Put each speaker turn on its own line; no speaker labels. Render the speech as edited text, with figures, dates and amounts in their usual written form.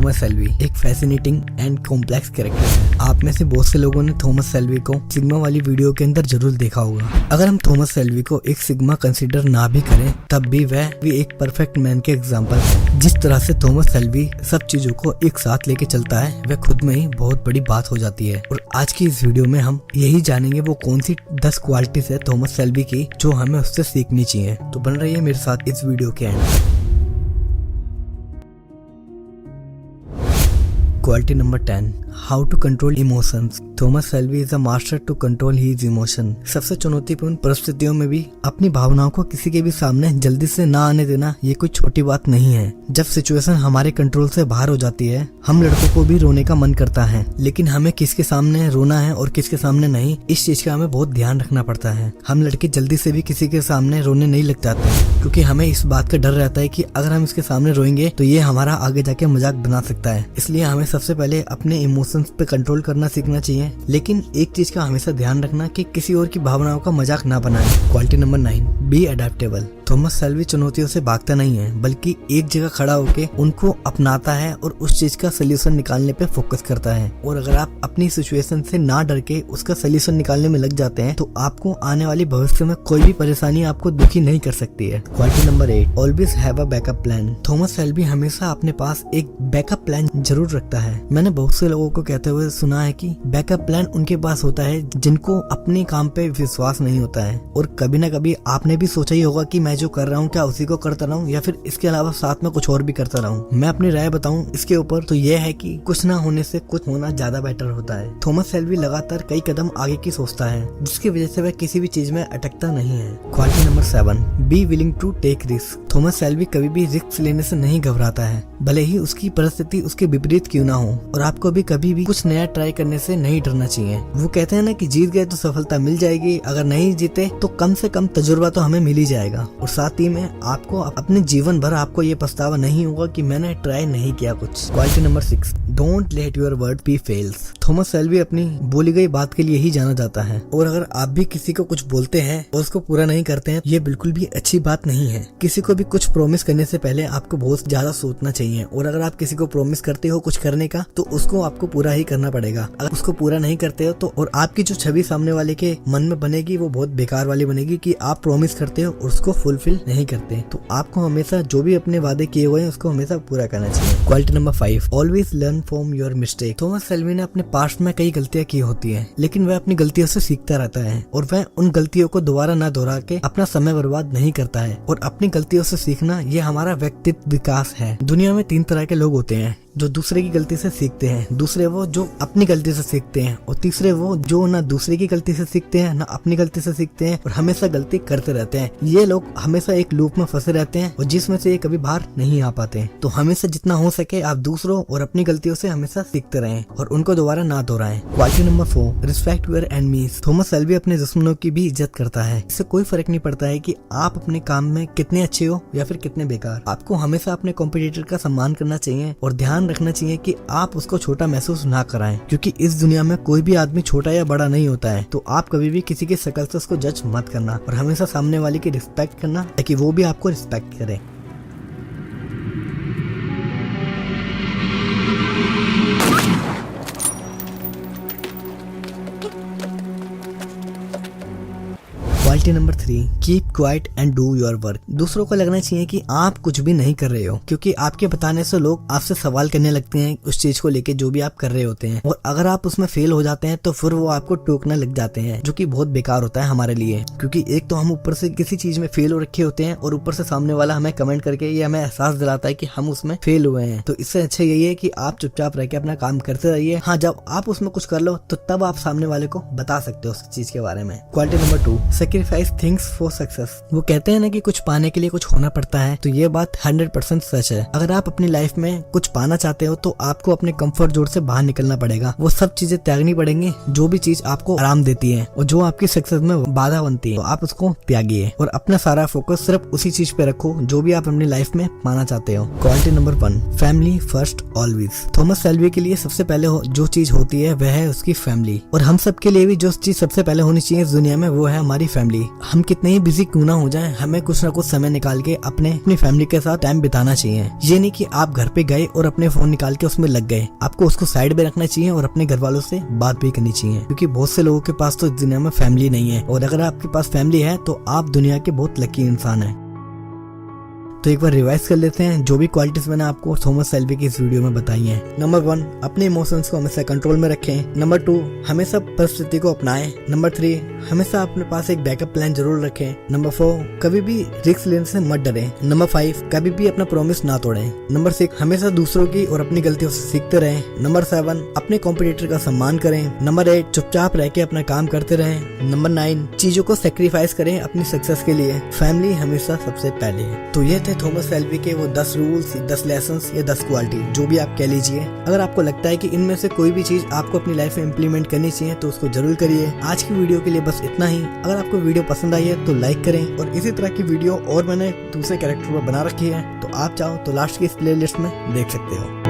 Thomas Selvi एक fascinating and complex character है। आप में से बहुत से लोगों ने थॉमस सेल्वी को सिग्मा वाली वीडियो के अंदर जरूर देखा होगा। अगर हम थॉमस सेल्वी को एक सिग्मा कंसीडर ना भी करें तब भी वह भी एक परफेक्ट मैन के एग्जाम्पल है। जिस तरह से थॉमस सेल्वी सब चीजों को एक साथ लेके चलता है वह खुद में ही बहुत बड़ी बात हो जाती है। और आज की इस वीडियो में हम यही जानेंगे वो कौन सी 10 क्वालिटीज है थॉमस सेल्वी की जो हमें उससे सीखनी चाहिए। तो बन रही है मेरे साथ इस वीडियो के end. Quality number 10, how to control emotions. Thomas Shelby is a master to control his emotion. सबसे चुनौतीपूर्ण परिस्थितियों में भी अपनी भावनाओं को किसी के भी सामने जल्दी से ना आने देना ये कोई छोटी बात नहीं है। जब सिचुएशन हमारे कंट्रोल से बाहर हो जाती है हम लड़कों को भी रोने का मन करता है, लेकिन हमें किसके सामने रोना है और किसके सामने नहीं, इस चीज का हमें बहुत ध्यान रखना पड़ता है। हम लड़के जल्दी से भी किसी के सामने रोने नहीं लग जाते क्योंकि हमें इस बात का डर रहता है कि अगर हम इसके सामने रोएंगे तो ये हमारा आगे जाके मजाक बना सकता है। इसलिए हमें सबसे पहले अपने इमोशंस पे कंट्रोल करना सीखना चाहिए, लेकिन एक चीज का हमेशा ध्यान रखना कि किसी और की भावनाओं का मजाक ना बनाए। Quality number 9, be adaptable. Thomas Shelby चुनौतियों से भागता नहीं है बल्कि एक जगह खड़ा होकर उनको अपनाता है और उस चीज का सोल्यूशन निकालने पे फोकस करता है। और अगर आप अपनी सिचुएशन से ना डर के उसका सोल्यूशन निकालने में लग जाते हैं तो आपको आने वाली भविष्य में कोई भी परेशानी आपको दुखी नहीं कर सकती है। Quality number 8, always have a backup plan. Thomas Shelby हमेशा अपने पास एक बैकअप प्लान जरूर रखता है। मैंने बहुत से लोगों को कहते हुए सुना है कि बैकअप प्लान उनके पास होता है जिनको अपने काम पे विश्वास नहीं होता है। और कभी ना कभी आपने भी सोचा ही होगा कि मैं जो कर रहा हूँ क्या उसी को करता रहूं या फिर इसके अलावा साथ में कुछ और भी करता रहूं। मैं अपनी राय बताऊं इसके ऊपर तो यह है कि कुछ ना होने से कुछ होना ज्यादा बेटर होता है। थॉमस सेल्वी लगातार कई कदम आगे की सोचता है जिसकी वजह से वह किसी भी चीज में अटकता नहीं है। Quality number 7, be willing to take risk. Thomas Shelby कभी भी रिस्क लेने से नहीं घबराता है, भले ही उसकी परिस्थिति उसके विपरीत क्यों ना हो। और आपको भी कभी भी कुछ नया ट्राई करने से नहीं डरना चाहिए। वो कहते हैं ना कि जीत गए तो सफलता मिल जाएगी, अगर नहीं जीते तो कम से कम तजुर्बा तो हमें मिल ही जाएगा। और साथ ही में आपको अपने जीवन भर आपको ये पछतावा नहीं होगा कि मैंने ट्राई नहीं किया कुछ। Quality number 6, don't let your word be fails. Thomas Shelby अपनी बोली गई बात के लिए ही जाना जाता है। और अगर आप भी किसी को कुछ बोलते हैं और उसको पूरा नहीं करते हैं ये बिल्कुल भी अच्छी बात नहीं है। किसी को भी कुछ प्रॉमिस करने से पहले आपको बहुत ज्यादा सोचना चाहिए। और अगर आप किसी को प्रॉमिस करते हो कुछ करने का तो उसको आपको पूरा ही करना पड़ेगा। अगर उसको पूरा नहीं करते हो तो और आपकी जो छवि सामने वाले के मन में बनेगी वो बहुत बेकार वाली बनेगी कि आप प्रॉमिस करते हो और उसको फुलफिल नहीं करते। तो आपको हमेशा जो भी अपने वादे किए हुए हैं उसको हमेशा पूरा करना चाहिए। Quality number 5, always learn from your mistake. Thomas Shelby ने अपने पास्ट में कई गलतियां की होती हैं, लेकिन वह अपनी गलतियों से सीखता रहता है और वह उन गलतियों को दोबारा न दोहरा के अपना समय बर्बाद नहीं करता है। और अपनी गलतियों से सीखना ये हमारा व्यक्तित्व विकास है। दुनिया में 3 तरह के लोग होते हैं, जो दूसरे की गलती से सीखते हैं, दूसरे वो जो अपनी गलती से सीखते हैं और तीसरे वो जो ना दूसरे की गलती से सीखते हैं ना अपनी गलती से सीखते हैं और हमेशा गलती करते रहते हैं। ये लोग हमेशा एक लूप में फंसे रहते हैं और जिसमें से ये कभी बाहर नहीं आ पाते। तो हमेशा जितना हो सके आप दूसरों और अपनी गलतियों से हमेशा सीखते रहें और उनको दोबारा ना दोहराएं। Quality number 4, respect your enemies. Thomas Shelby अपने दुश्मनों की भी इज्जत करता है। इससे कोई फर्क नहीं पड़ता है कि आप अपने काम में कितने अच्छे हो या फिर कितने बेकार। आपको हमेशा अपने कॉम्पिटिटर का सम्मान करना चाहिए और ध्यान रखना चाहिए कि आप उसको छोटा महसूस ना कराएं, क्योंकि इस दुनिया में कोई भी आदमी छोटा या बड़ा नहीं होता है। तो आप कभी भी किसी की शक्ल से उसको जज मत करना और हमेशा सामने वाले की रिस्पेक्ट करना ताकि वो भी आपको रिस्पेक्ट करे। Quality number 3, keep quiet and do your work. दूसरों को लगना चाहिए कि आप कुछ भी नहीं कर रहे हो, क्योंकि आपके बताने से लोग आपसे सवाल करने लगते हैं उस चीज को लेके जो भी आप कर रहे होते हैं। और अगर आप उसमें फेल हो जाते हैं तो फिर वो आपको टोकना लग जाते हैं, जो कि बहुत बेकार होता है हमारे लिए। क्योंकि एक तो हम ऊपर से किसी चीज में फेल हो रखे होते हैं और ऊपर से सामने वाला हमें कमेंट करके ये हमें एहसास दिलाता है कि हम उसमें फेल हुए हैं। तो इससे अच्छा यही है कि आप चुपचाप रह के अपना काम करते रहिए। हाँ, जब आप उसमें कुछ कर लो तो तब आप सामने वाले को बता सकते हो उस चीज के बारे में। Quality number 2, sacrifice things for success. वो कहते हैं ना कि कुछ पाने के लिए कुछ होना पड़ता है, तो ये बात 100% सच है। अगर आप अपनी लाइफ में कुछ पाना चाहते हो तो आपको अपने कंफर्ट जोन से बाहर निकलना पड़ेगा। वो सब चीजें त्यागनी पड़ेंगी जो भी चीज आपको आराम देती है और जो आपकी सक्सेस में बाधा बनती है, तो आप उसको त्यागिए और अपना सारा फोकस सिर्फ उसी चीज पे रखो जो भी आप अपनी लाइफ में पाना चाहते हो। Quality number 1, family first always. Thomas Shelby के लिए सबसे पहले जो चीज होती है वह है उसकी फैमिली। और हम सब के लिए भी जो चीज सबसे पहले होनी चाहिए इस दुनिया में वो है हमारी फैमिली। फैमिली। हम कितने ही बिजी क्यों ना हो जाएं, हमें कुछ ना कुछ समय निकाल के अपनी फैमिली के साथ टाइम बिताना चाहिए। ये नहीं कि आप घर पे गए और अपने फोन निकाल के उसमें लग गए, आपको उसको साइड में रखना चाहिए और अपने घर वालों से बात भी करनी चाहिए, क्योंकि बहुत से लोगों के पास तो इस दुनिया में फैमिली नहीं है, और अगर आपके पास फैमिली है तो आप दुनिया के बहुत लकी इंसान हैं। तो एक बार रिवाइज कर लेते हैं जो भी क्वालिटीज मैंने आपको थॉमस शेल्बी की इस वीडियो में बताई हैं। नंबर 1, अपने इमोशंस को हमेशा कंट्रोल में रखें। नंबर 2, हमेशा परिस्थिति को अपनाएं। नंबर 3, हमेशा अपने पास एक बैकअप प्लान जरूर रखें। नंबर 4, कभी भी रिस्क लेने से मत डरें। नंबर 5, कभी भी अपना प्रॉमिस ना तोड़ें। नंबर 6, हमेशा दूसरों की और अपनी गलतियों से सीखते रहें। नंबर 7, अपने कॉम्पिटिटर का सम्मान करें। नंबर 8, चुपचाप रह के अपना काम करते रहें। नंबर 9, चीजों को सेक्रीफाइस करें अपनी सक्सेस के लिए। फैमिली हमेशा सबसे पहले है। तो ये थे थॉमस शेल्बी के वो 10 रूल्स, 10 लेसन्स या 10 क्वालिटी, जो भी आप कह लीजिए। अगर आपको लगता है कि इनमें से कोई भी चीज आपको अपनी लाइफ में इम्प्लीमेंट करनी चाहिए तो उसको जरूर करिए। आज की वीडियो के लिए बस इतना ही। अगर आपको वीडियो पसंद आई है तो लाइक करें, और इसी तरह की वीडियो और मैंने दूसरे कैरेक्टर पर बना रखी है, तो आप चाहो तो लास्ट की इस प्लेलिस्ट में देख सकते हो।